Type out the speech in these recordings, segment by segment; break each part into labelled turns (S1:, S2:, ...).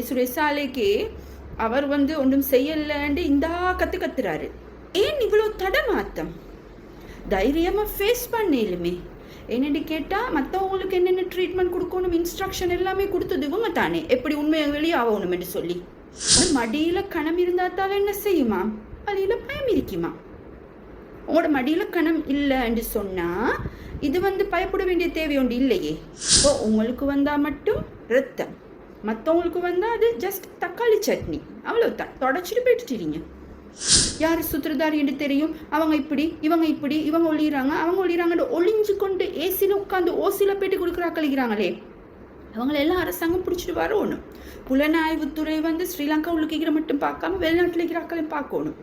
S1: சுரேசாலைக்கு அவர் ஒன்றும் செய்யலன்னு இந்தா கத்துறாரு. ஏன் இவ்வளோ தடமாத்தம்? தைரியமா ஃபேஸ் பண்ணலுமே. என்னன்னு கேட்டா மற்றவங்களுக்கு என்னென்ன ட்ரீட்மெண்ட் கொடுக்கணும் இன்ஸ்ட்ரக்ஷன் எல்லாமே கொடுத்தது இவங்க தானே, எப்படி உண்மையை வெளியாகணும் என்று சொல்லி. மடியில கணம் இருந்தாத்தால என்ன செய்யுமா? வழியில பயம் இருக்குமா? உங்களோட மடியில கணம் இல்லைன்னு சொன்னா இது பயப்பட வேண்டிய தேவை ஒன்று இல்லையே. இப்போ உங்களுக்கு வந்தா மட்டும் ரத்தம், மற்றவங்களுக்கு வந்தால் அது ஜஸ்ட் தக்காளி சட்னி, அவ்வளோதான். தொடச்சிட்டு போயிட்டுட்டீங்க. யார் சுத்திரதாரி என்று தெரியும். அவங்க இப்படி இவங்க இப்படி, இவங்க ஒளிகிறாங்க அவங்க ஒளிகிறாங்கன்னு ஒளிஞ்சு கொண்டு ஏசியில் உட்காந்து ஓசியில் போயிட்டு கொடுக்குறா கழிக்கிறாங்களே, அவங்களெல்லாம் அரசாங்கம் பிடிச்சிட்டு வரணும். புலனாய்வுத்துறை ஸ்ரீலங்கா உள்ளுக்கிற மட்டும் பார்க்காம வெளிநாட்டில் இருக்கிறாக்களையும் பார்க்கணும்.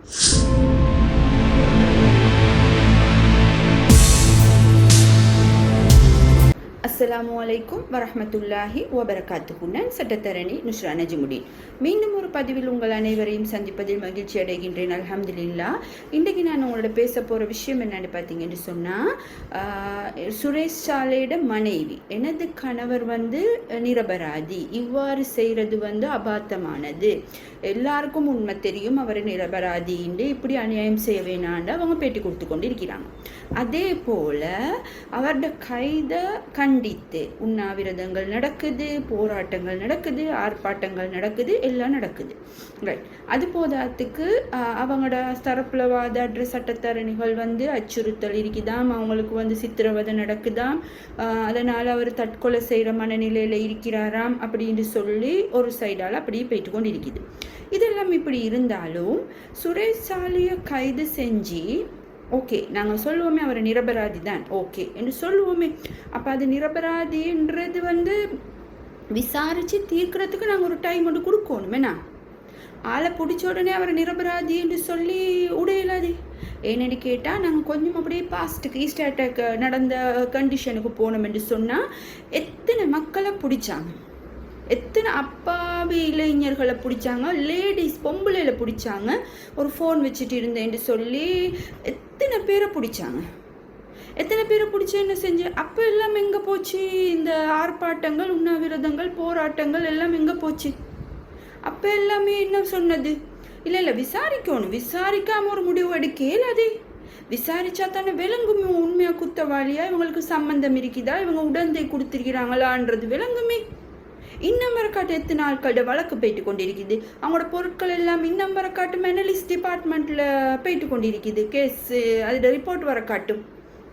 S1: அஸ்ஸலாமு அலைக்கும் வரஹ்மத்துல்லாஹி வபரகாத்துஹு. நான் சட்டத்தரணி நுஸ்ரா நஜ்முதீன். மீண்டும் ஒரு பதிவில் உங்கள் அனைவரையும் சந்திப்பதில் மகிழ்ச்சி அடைகின்றேன், அல்ஹம்துலில்லாஹ். இன்றைக்கு நான் உங்களோட பேச போகிற விஷயம் என்னென்னு பார்த்தீங்கன்னு சொன்னால், சுரேஷ் சாலையோட மனைவி எனது கணவர் நிரபராதி, இவ்வாறு செய்கிறது அபாத்தமானது, எல்லாருக்கும் உண்மை தெரியும், அவர் நிரபராதின்னு இப்படி அநியாயம் செய்ய வேணாண்டு அவங்க பேட்டி கொடுத்து கொண்டு இருக்கிறாங்க. அதே போல் அவரோட கைதை கண்டித்து உண்ணாவிரதங்கள் நடக்குது, போராட்டங்கள் நடக்குது, ஆர்ப்பாட்டங்கள் நடக்குது, எல்லாம் நடக்குது. ரைட். அது போதாத்துக்கு அவங்களோட தரப்புல வாதாடுற சட்டத்தரணிகள் அச்சுறுத்தல் இருக்குதாம், அவங்களுக்கு சித்திரவதை நடக்குதாம், அதனால் அவர் தற்கொலை செய்கிற மனநிலையில் இருக்கிறாராம் அப்படின்னு சொல்லி ஒரு சைடால் அப்படியே போயிட்டு கொண்டு இருக்குது. இதெல்லாம் இப்படி இருந்தாலும் சுரேஷ் சாலையை கைது செஞ்சு ஓகே நாங்கள் சொல்லுவோமே அவர் நிரபராதி தான் ஓகே என்று சொல்லுவோமே. அப்போ அது நிரபராதின்றது விசாரித்து தீர்க்கிறதுக்கு நாங்கள் ஒரு டைம் ஒன்று கொடுக்கணுமேண்ணா. ஆளை பிடிச்ச உடனே அவர் நிரபராதி என்று சொல்லி உடையலாது. ஏன்னு கேட்டால் நாங்கள் கொஞ்சம் அப்படியே பாஸ்ட்டுக்கு ஈஸ்ட் அட்டாக் நடந்த கண்டிஷனுக்கு போனோம் என்று சொன்னால் எத்தனை மக்களை பிடிச்சாங்க, எத்தனை அப்பாவி இளைஞர்களை பிடிச்சாங்க, லேடிஸ் பொம்பளையில பிடிச்சாங்க, ஒரு ஃபோன் வச்சுட்டு இருந்தேன்னு சொல்லி எத்தனை பேரை பிடிச்சாங்க. எத்தனை பேரை பிடிச்சி என்ன செஞ்சு அப்போ எல்லாம் எங்கே போச்சு? இந்த ஆர்ப்பாட்டங்கள், உண்ணாவிரதங்கள், போராட்டங்கள் எல்லாம் எங்கே போச்சு? அப்போ எல்லாமே என்ன சொன்னது? இல்லை விசாரிக்கணும், விசாரிக்காமல் ஒரு முடிவு எடுக்கல. அது விசாரிச்சா தானே விளங்குமே உண்மையாக குத்தவாளியா இவங்களுக்கு சம்பந்தம் இருக்குதா, இவங்க உடந்தை கொடுத்துருக்கிறாங்களான்றது விளங்குமே. இன்னும் வரக்காட்டு எத்தனை நாட்களோட வழக்கு போயிட்டு கொண்டிருக்குது. அவங்களோட பொருட்கள் எல்லாம் இன்னும் வரக்காட்டும் அனலிஸ்ட் டிபார்ட்மெண்ட்டில் போயிட்டு கொண்டிருக்குது கேஸ். அதோட ரிப்போர்ட் வரக்காட்டும்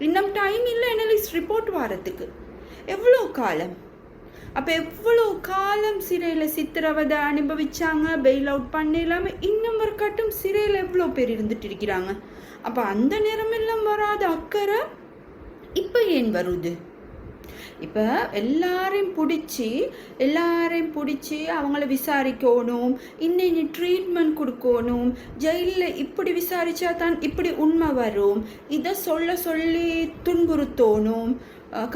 S1: இன்னும் டைம் இல்லை அனலிஸ்ட் ரிப்போர்ட் வரத்துக்கு. எவ்வளோ காலம்? அப்போ எவ்வளோ காலம் சிறையில் சித்திரவதை அனுபவிச்சாங்க, பெயில் அவுட் பண்ண இல்லாமல் இன்னும் வரக்காட்டும் சிறையில் எவ்வளோ பேர் இருந்துட்டு இருக்கிறாங்க. அப்போ அந்த நேரம் எல்லாம் வராத அக்கறை இப்போ ஏன் வருது? இப்போ எல்லாரையும் பிடிச்சி அவங்கள விசாரிக்கணும், இன்னும் ட்ரீட்மெண்ட் கொடுக்கணும், ஜெயிலில் இப்படி விசாரித்தா தான் இப்படி உண்மை வரும், இதை சொல்லி துன்புறுத்தணும்,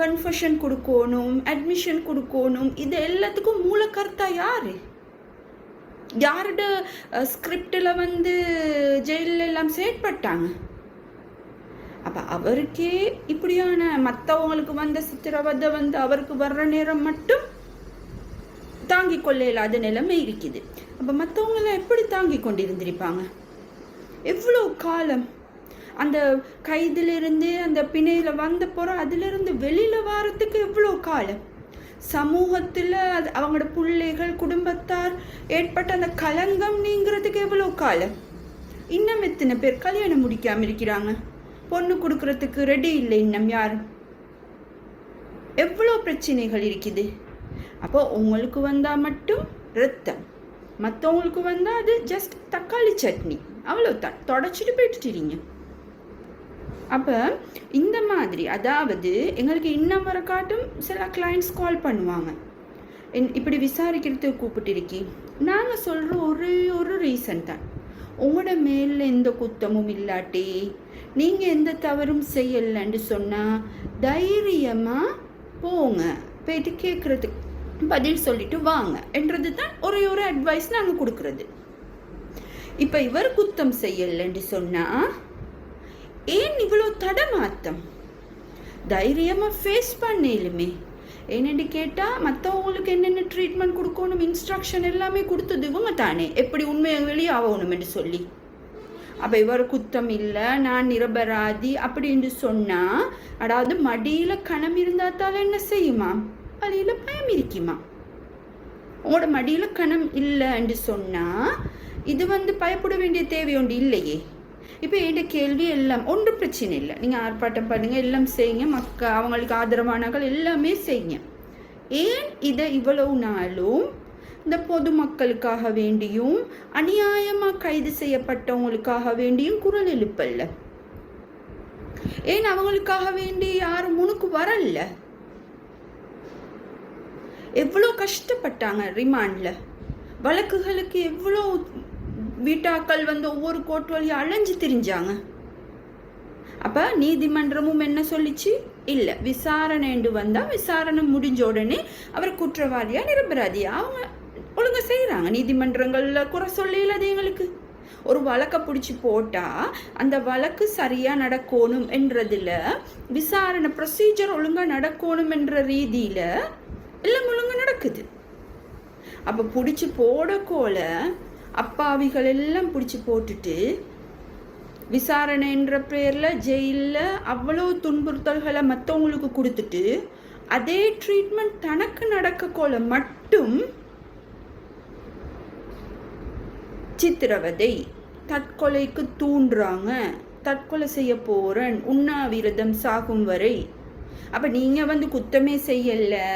S1: கன்ஃபஷன் கொடுக்கணும், அட்மிஷன் கொடுக்கணும். இது எல்லாத்துக்கும் மூலக்கர்த்தா யார்? யாரோட ஸ்கிரிப்டில் ஜெயிலில் எல்லாம் செயற்பட்டாங்க? அப்போ அவருக்கே இப்படியான மற்றவங்களுக்கு சித்திரவதை அவருக்கு வர்ற நேரம் மட்டும் தாங்கி கொள்ள இல்லாத நிலைமை இருக்குது. அப்போ மற்றவங்களாம் எப்படி தாங்கி கொண்டிருந்திருப்பாங்க? எவ்வளோ காலம்? அந்த கைதிலிருந்து அந்த பிணையில் வந்த போகிற அதிலிருந்து வெளியில் வாரத்துக்கு எவ்வளோ காலம்? சமூகத்தில் அவங்களோட பிள்ளைகள், குடும்பத்தார் ஏற்பட்ட அந்த களங்கம் நீங்கிறதுக்கு எவ்வளோ காலம்? இன்னும் எத்தனை பேர் கல்யாணம் முடிக்காமல் இருக்கிறாங்க? பொண்ணு கொடுக்கறதுக்கு ரெடி இல்லை இன்னும் யாரும். எவ்வளோ பிரச்சனைகள் இருக்குது. அப்போ உங்களுக்கு வந்தால் மட்டும் ரத்தம், மற்றவங்களுக்கு வந்தால் அது ஜஸ்ட் தக்காளி சட்னி, அவ்வளோதான். தொடச்சிட்டு போயிட்டுட்டீங்க. அப்போ இந்த மாதிரி அதாவது எங்களுக்கு இன்னும் வர காட்டும் சில கிளைண்ட்ஸ் கால் பண்ணுவாங்க, இப்படி விசாரிக்கிறதுக்கு கூப்பிட்டுருக்கி. நாங்கள் சொல்கிற ஒரு ரீசன் தான், உங்களோட மேலில் எந்த குத்தமும் இல்லாட்டி நீங்கள் எந்த தவறும் செய்யலைன்னு சொன்னால் தைரியமாக போங்க, போயிட்டு கேட்குறதுக்கு பதில் சொல்லிட்டு வாங்க என்றது தான் ஒரு அட்வைஸ் நாங்கள் கொடுக்குறது. இப்போ இவர் குத்தம் செய்யலைன்னு சொன்னால் ஏன் இவ்வளோ தடமாத்தம்? தைரியமாக ஃபேஸ் பண்ணலுமே. என்னென்னு கேட்டால் மற்றவங்களுக்கு என்னென்ன ட்ரீட்மெண்ட் கொடுக்கணும் இன்ஸ்ட்ரக்ஷன் எல்லாமே கொடுத்தது இவங்க தானே, எப்படி உண்மையை வெளியாகணும் என்று சொல்லி. அப்போ இவர் குத்தம் இல்லை, நான் நிரபராதி அப்படின்னு சொன்னால், அதாவது மடியில் கணம் இருந்தாத்தால் என்ன செய்யுமா, வழியில் பயம் இருக்குமா? உங்களோட மடியில் கணம் இல்லை என்று சொன்னால் இது பயப்பட வேண்டிய தேவை ஒன்று இல்லையே. இப்போ என்கிட்ட கேள்வி எல்லாம் ஒன்றும் பிரச்சனை இல்லை, நீங்கள் ஆர்ப்பாட்டம் பண்ணுங்கள், எல்லாம் செய்யுங்க, அவங்களுக்கு ஆதரவானாக்கள் எல்லாமே செய்யுங்க. ஏன் இதை இவ்வளவு நாளும் இந்த பொதுமக்களுக்காக வேண்டியும் அநியாயமாக கைது செய்யப்பட்டவங்களுக்காக வேண்டியும் குரல் எழுப்பல்ல? ஏன் அவங்களுக்காக வேண்டி யாரும் முனுக்கு வரல? எவ்வளோ கஷ்டப்பட்டாங்க ரிமாண்ட்ல, வழக்குகளுக்கு எவ்வளோ வீட்டாக்கள் ஒவ்வொரு கோர்ட் வழியாக அலைஞ்சு திரிஞ்சாங்க. அப்போ நீதிமன்றமும் என்ன சொல்லிச்சு, இல்லை விசாரணைண்டு வந்தால் விசாரணை முடிஞ்ச உடனே அவர் குற்றவாளியா நிரபராதியா அவங்க ஒழுங்காக செய்கிறாங்க. நீதிமன்றங்களில் குறை சொல்லல. அது எங்களுக்கு ஒரு வழக்கை பிடிச்சி போட்டால் அந்த வழக்கு சரியாக நடக்கணும் என்றதில், விசாரணை ப்ரொசீஜர் ஒழுங்காக நடக்கணும் என்ற ரீதியில் எல்லாம் ஒழுங்காக நடக்குது. அப்போ பிடிச்சி போடக்கோல அப்பாவிகள் எல்லாம் பிடிச்சி போட்டுட்டு விசாரணைன்ற பேரில் ஜெயிலில் அவ்வளோ துன்புறுத்தல்களை மற்றவங்களுக்கு கொடுத்துட்டு, அதே ட்ரீட்மெண்ட் தனக்கு நடக்கக்கோல மட்டும் சித்திரவதை, தற்கொலைக்கு தூண்டுறாங்க, தற்கொலை செய்ய போகிறேன், உண்ணாவிரதம் சாகும் வரை. அப்போ நீங்கள் குத்தமே செய்யலை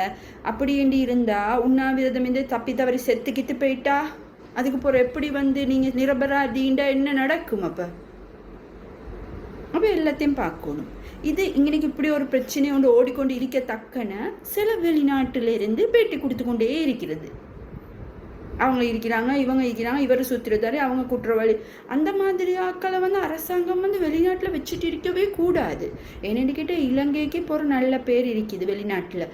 S1: அப்படின்ட்டு இருந்தால், உண்ணாவிரதம் தப்பி தவறி செத்துக்கிட்டு போயிட்டா அதுக்கு போகிற எப்படி நீங்கள் நிரபராதிண்டா என்ன நடக்கும்? அப்போ எல்லாத்தையும் பார்க்கணும். இது இன்றைக்கு இப்படி ஒரு பிரச்சனை ஒன்று ஓடிக்கொண்டு இருக்கத்தக்கன சில வெளிநாட்டிலிருந்து பேட்டி கொடுத்து கொண்டே இருக்கிறது. அவங்க இருக்கிறாங்க, இவங்க இருக்கிறாங்க, இவர் சுத்திரதாரு, அவங்க குற்றவாளி. அந்த மாதிரி ஆக்களை அரசாங்கம் வெளிநாட்டில் வச்சுட்டு இருக்கவே கூடாது. என்னென்னு கேட்டால் இலங்கைக்கு இப்போ ஒரு நல்ல பேர் இருக்குது வெளிநாட்டில்.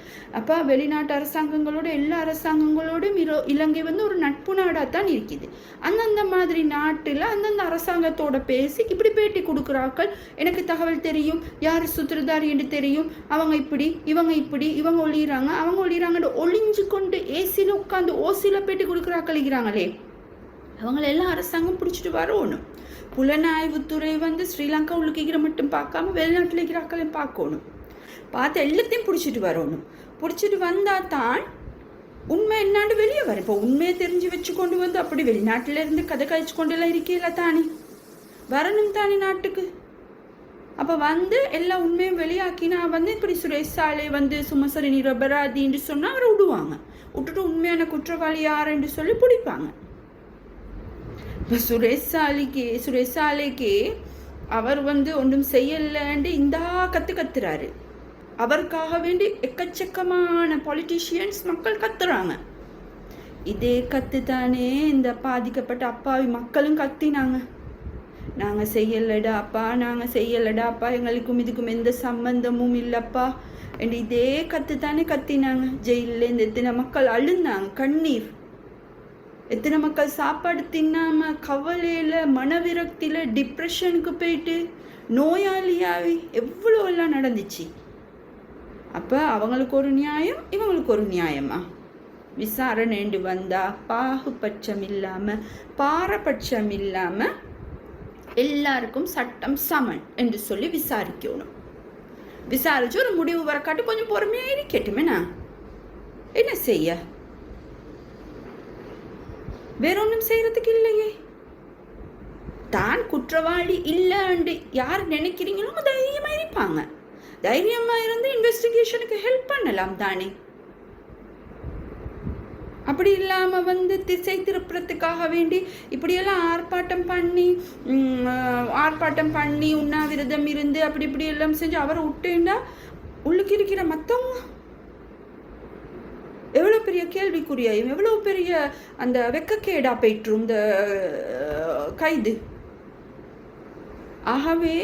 S1: அப்போ வெளிநாட்டு அரசாங்கங்களோட எல்லா அரசாங்கங்களோடும் இலங்கை ஒரு நட்பு நாடாக தான் இருக்குது. அந்தந்த மாதிரி நாட்டில் அந்தந்த அரசாங்கத்தோட பேசி இப்படி பேட்டி கொடுக்குறாக்கள், எனக்கு தகவல் தெரியும், யார் சுத்திரதாரி என்று தெரியும், அவங்க இப்படி இவங்க இப்படி, இவங்க ஒளிகிறாங்க அவங்க ஒளிகிறாங்கன்னு ஒளிஞ்சு கொண்டு ஏசியில் உட்காந்து ஓசியில் பேட்டி கொடுக்குறாங்க கழிக்கிறாங்களே, அவங்களெல்லாம் அரசாங்கம் பிடிச்சிட்டு வரணும். புலனாய்வுத்துறை ஸ்ரீலங்கா உள்ளுக்கிற மட்டும் பார்க்காம வெளிநாட்டில் இருக்கிற ஆக்களையும் பார்க்கணும். பார்த்து எல்லாத்தையும் பிடிச்சிட்டு வரணும். பிடிச்சிட்டு வந்தால் தான் உண்மை என்னாண்டு வெளியே வரும். இப்போ உண்மையை தெரிஞ்சு வச்சு கொண்டு அப்படி வெளிநாட்டில இருந்து கதை கழிச்சு கொண்டெல்லாம் இருக்கல தானே, வரணும் தானே நாட்டுக்கு. அப்போ எல்லா உண்மையும் வெளியாக்கினா இப்படி சுரேஷாலே சுமசரி நிரபராதின்னு சொன்னால் அவரை விடுவாங்க. விட்டுட்டு உண்மையான குற்றவாளி யாருன்னு சொல்லி பிடிப்பாங்க. இப்போ சுரேஷாலேக்கு அவர் ஒன்றும் செய்யலைன்னு இந்த கத்துறாரு. அவருக்காக வேண்டி எக்கச்சக்கமான பொலிட்டிஷியன்ஸ் மக்கள் கத்துறாங்க. இதே கத்து தானே இந்த பாதிக்கப்பட்ட அப்பாவி மக்களும் கத்தினாங்க. நாங்கள் செய்யலடாப்பா, நாங்கள் செய்யலடாப்பா, எங்களுக்கும் இதுக்கும் எந்த சம்பந்தமும் இல்லைப்பா என்று இதே கத்து தானே கத்தினாங்க. ஜெயிலேருந்து எத்தனை மக்கள் அழுந்தாங்க, கண்ணீர். எத்தனை மக்கள் சாப்பாடு தின்னாம கவலையில், மனவிரக்தியில், டிப்ரெஷனுக்கு போயிட்டு நோயாளியாகி எவ்வளோ எல்லாம் நடந்துச்சு. அப்போ அவங்களுக்கு ஒரு நியாயம், இவங்களுக்கு ஒரு நியாயமா? விசாரணைண்டு வந்தால் பாகுபட்சம் இல்லாமல் பாரபட்சம் இல்லாமல் எல்லாருக்கும் சட்டம் சமன் என்று சொல்லி விசாரிக்கணும். விசாரிச்சு ஒரு முடிவு வர காட்டி கொஞ்சம் பொறுமையாக இருக்கட்டுமேண்ணா, என்ன செய்ய? வேற ஒன்றும் செய்யறதுக்கு இல்லையே. தான் குற்றவாளி இல்லைன்னு யார் நினைக்கிறீங்களோ தைரியமா இருப்பாங்க. தைரியமா இருந்து இன்வெஸ்டிகேஷனுக்கு ஹெல்ப் பண்ணலாம் தானே. அப்படி இல்லாமல் திசை திருப்புறத்துக்காக வேண்டி இப்படியெல்லாம் ஆர்ப்பாட்டம் பண்ணி உண்ணாவிரதம் இருந்து அப்படி இப்படி எல்லாம் செஞ்சு அவரை விட்டேன்டா உள்ளுக்கு இருக்கிற மற்றவங்க எவ்வளோ பெரிய கேள்விக்குரியாயும் எவ்வளோ பெரிய அந்த வெக்கக்கேடா போயிட்டுரும் இந்த கைது. ஆகவே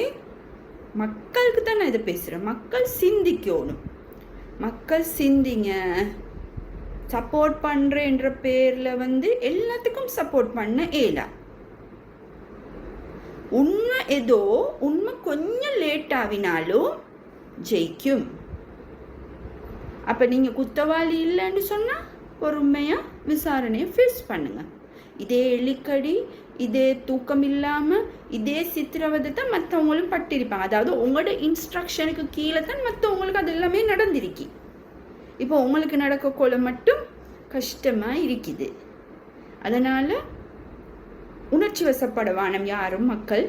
S1: மக்களுக்கு தான் நான் இதை பேசுகிறேன். மக்கள் சிந்திக்கணும். மக்கள் சிந்திங்க. சப்போர்ட் பண்ணுறேன்ற பேரில் எல்லாத்துக்கும் சப்போர்ட் பண்ண ஏலா. உண்மை உண்மை கொஞ்சம் லேட் ஆகினாலும் ஜெயிக்கும். அப்போ நீங்கள் குற்றவாளி இல்லைன்னு சொன்னால் பொறுமையாக விசாரணையை ஃபேஸ் பண்ணுங்கள். இதே எலிக்கடி, இதே தூக்கம் இல்லாமல், இதே சித்திரவதை தான் மற்றவங்களும் பட்டிருப்பாங்க. அதாவது உங்களோட இன்ஸ்ட்ரக்ஷனுக்கு கீழே தான் மற்றவங்களுக்கு அது எல்லாமே நடந்திருக்கு. இப்போ உங்களுக்கு நடக்கக்கொள்ள மட்டும் கஷ்டமாக இருக்குது. அதனால் உணர்ச்சி வசப்பட வானம் யாரும். மக்கள்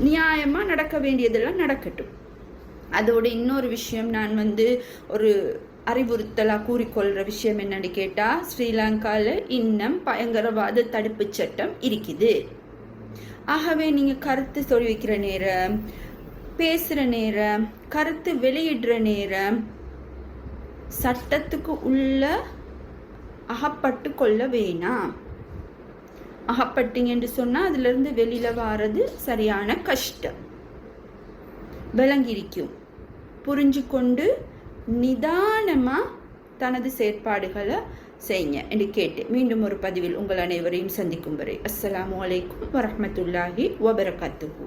S1: நியாயமாக நடக்க வேண்டியதெல்லாம் நடக்கட்டும். அதோட இன்னொரு விஷயம், நான் ஒரு அறிவுறுத்தலாக கூறிக்கொள்கிற விஷயம் என்னன்னு கேட்டால், ஸ்ரீலங்காவில் இன்னும் பயங்கரவாத தடுப்பு சட்டம் இருக்குது. ஆகவே நீங்கள் கருத்து தெரிவிக்கிற நேரம், பேசுகிற நேரம், கருத்து வெளியிடுற நேரம் சட்டத்துக்கு உள்ள அகப்பட்டு கொள்ள வேணாம். அகப்பட்டீங்கன்னு சொன்னால் அதிலிருந்து வெளியில் வாரது சரியான கஷ்டம். விளங்கியிருக்கும். புரிஞ்சு கொண்டு நிதானமாக தனது செயற்பாடுகளை செய்யுங்க என்று கேட்டு மீண்டும் ஒரு பதிவில் உங்கள் அனைவரையும் சந்திக்கும் வரை அஸ்ஸலாமு அலைக்கும் வரஹ்மத்துல்லாஹி வபரகாத்துஹு.